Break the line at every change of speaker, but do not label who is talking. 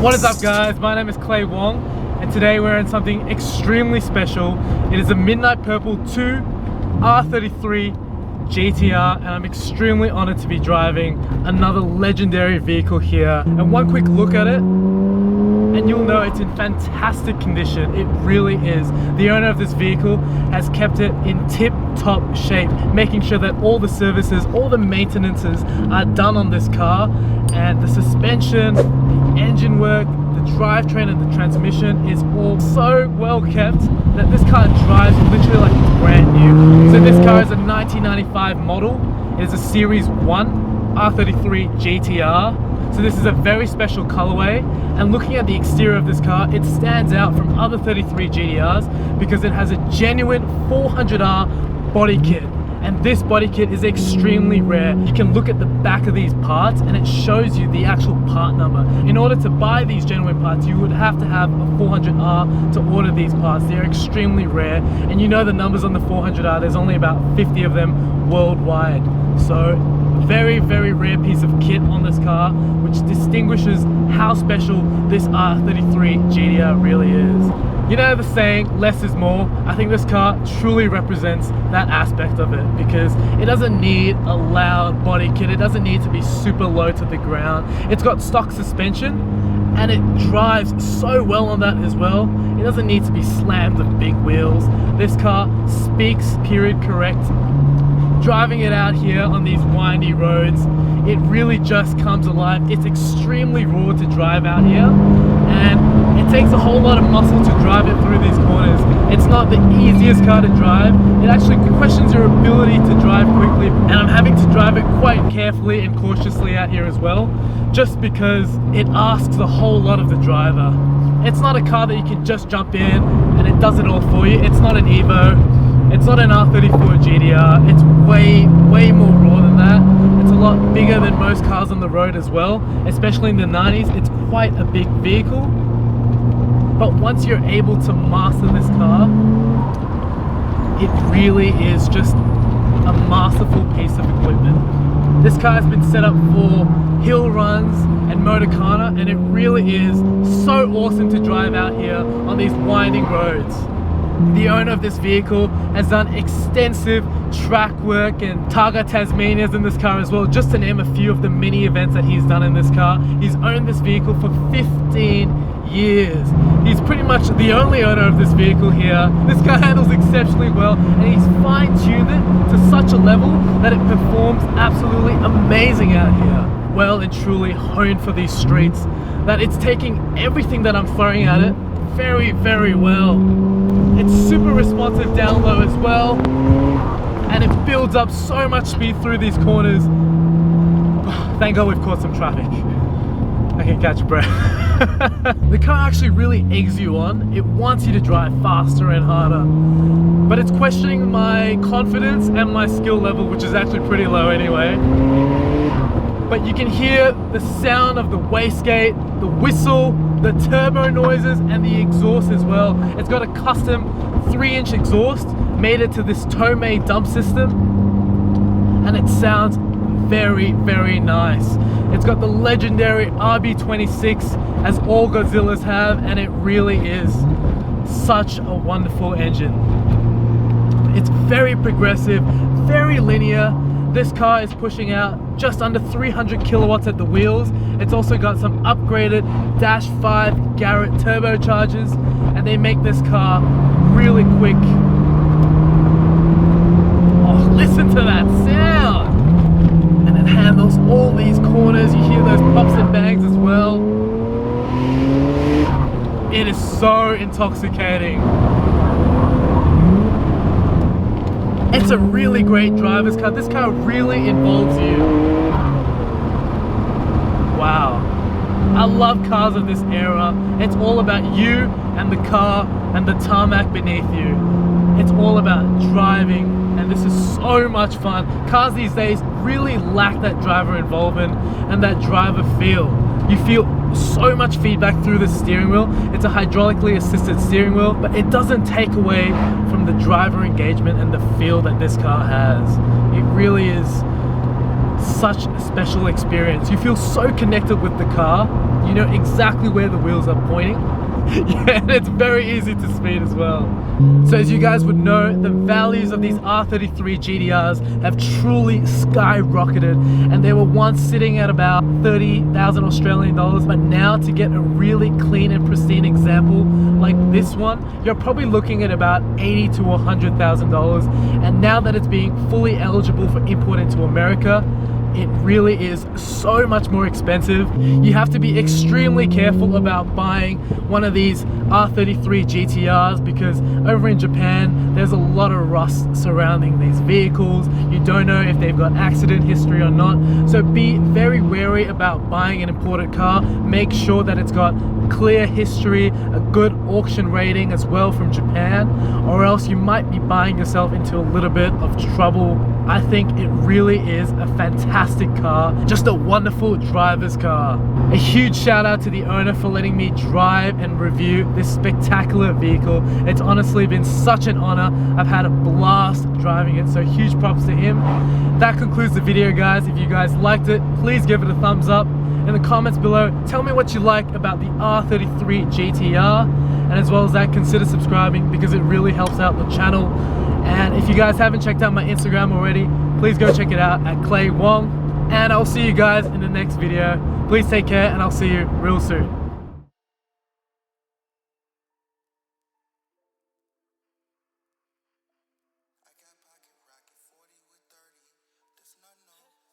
What is up guys, my name is Wong and today we're in something extremely special. It is a midnight purple 2 R33 GT-R and I'm extremely honored to be driving another legendary vehicle here. And one quick look at it and you'll know it's in fantastic condition. It really is. The owner of this vehicle has kept it in tip-top shape, making sure that all the services, all the maintenances are done on this car, and the suspension, the engine work, the drivetrain and the transmission is all so well kept that this car drives literally like it's brand new. So this car is a 1995 model. It is a Series 1 R33 GT-R. So this is a very special colorway, and looking at the exterior of this car, it stands out from other 33 GT-Rs because it has a genuine 400R body kit. And this body kit is extremely rare. You can look at the back of these parts and it shows you the actual part number. In order to buy these genuine parts, you would have to have a 400R to order these parts. They're extremely rare, and you know the numbers on the 400R, there's only about 50 of them worldwide. So very, very rare piece of kit on this car, which distinguishes how special this R33 GT-R really is. You know the saying, less is more. I think this car truly represents that aspect of it because it doesn't need a loud body kit. It doesn't need to be super low to the ground. It's got stock suspension and it drives so well on that as well. It doesn't need to be slammed with big wheels. This car speaks period correct. Driving it out here on these windy roads, it really just comes alive. It's extremely raw to drive out here, and it takes a whole lot of muscle to drive it through these corners. It's not the easiest car to drive. It actually questions your ability to drive quickly, and I'm having to drive it quite carefully and cautiously out here as well, just because it asks a whole lot of the driver. It's not a car that you can just jump in and it does it all for you. It's not an Evo. It's not an R34 GT-R. It's way more raw than that. It's a lot bigger than most cars on the road as well, especially in the 90s. It's quite a big vehicle. But once you're able to master this car, it really is just a masterful piece of equipment. This car has been set up for hill runs and Motocana, and it really is so awesome to drive out here on these winding roads. The owner of this vehicle has done extensive track work and Targa Tasmanias in this car as well, just to name a few of the many events that he's done in this car. He's owned this vehicle for 15 years. He's pretty much the only owner of this vehicle here. This car handles exceptionally well, and he's fine-tuned it to such a level that it performs absolutely amazing out here. Well and truly honed for these streets, that it's taking everything that I'm throwing at it very, very well. It's super responsive down low as well, and it builds up so much speed through these corners. Thank God we've caught some traffic. I can catch a breath. The car actually really eggs you on. It wants you to drive faster and harder, but it's questioning my confidence and my skill level, which is actually pretty low anyway. But you can hear the sound of the wastegate, the whistle, the turbo noises, and the exhaust as well. It's got a custom 3-inch exhaust, made it to this tow-made dump system, and it sounds very, very nice. It's got the legendary RB26, as all Godzillas have, and it really is such a wonderful engine. It's very progressive, very linear. This car is pushing out just under 300 kilowatts at the wheels. It's also got some upgraded Dash 5 Garrett turbochargers, and they make this car really quick. Oh, listen to that sound! And it handles all these corners. You hear those pops and bangs as well. It is so intoxicating. It's a really great driver's car. This car really involves you. Wow. I love cars of this era. It's all about you and the car and the tarmac beneath you. It's all about driving, and this is so much fun. Cars these days really lack that driver involvement and that driver feel. You feel so much feedback through the steering wheel. It's a hydraulically assisted steering wheel, but it doesn't take away from the driver engagement and the feel that this car has. It really is such a special experience. You feel so connected with the car, you know exactly where the wheels are pointing. Yeah, and it's very easy to speed as well. So as you guys would know, the values of these R33 GT-Rs have truly skyrocketed, and they were once sitting at about 30,000 Australian dollars, but now to get a really clean and pristine example like this one, you're probably looking at about 80 to $100,000. And now that it's being fully eligible for import into America, it really is so much more expensive. You have to be extremely careful about buying one of these R33 GT-Rs because over in Japan, there's a lot of rust surrounding these vehicles. You don't know if they've got accident history or not. So be very wary about buying an imported car. Make sure that it's got clear history, a good auction rating as well from Japan, or else you might be buying yourself into a little bit of trouble. I think it really is a fantastic car, just a wonderful driver's car. A huge shout out to the owner for letting me drive and review this spectacular vehicle. It's honestly been such an honor. I've had a blast driving it, so huge props to him. That concludes the video, guys. If you guys liked it, please give it a thumbs up. In the comments below, tell me what you like about the R33 GT-R, and as well as that, consider subscribing because it really helps out the channel. And if you guys haven't checked out my Instagram already, please go check it out at Clay Wong, and I'll see you guys in the next video. Please take care, and I'll see you real soon.
I got pocket rocket 40 with 30. That's not no.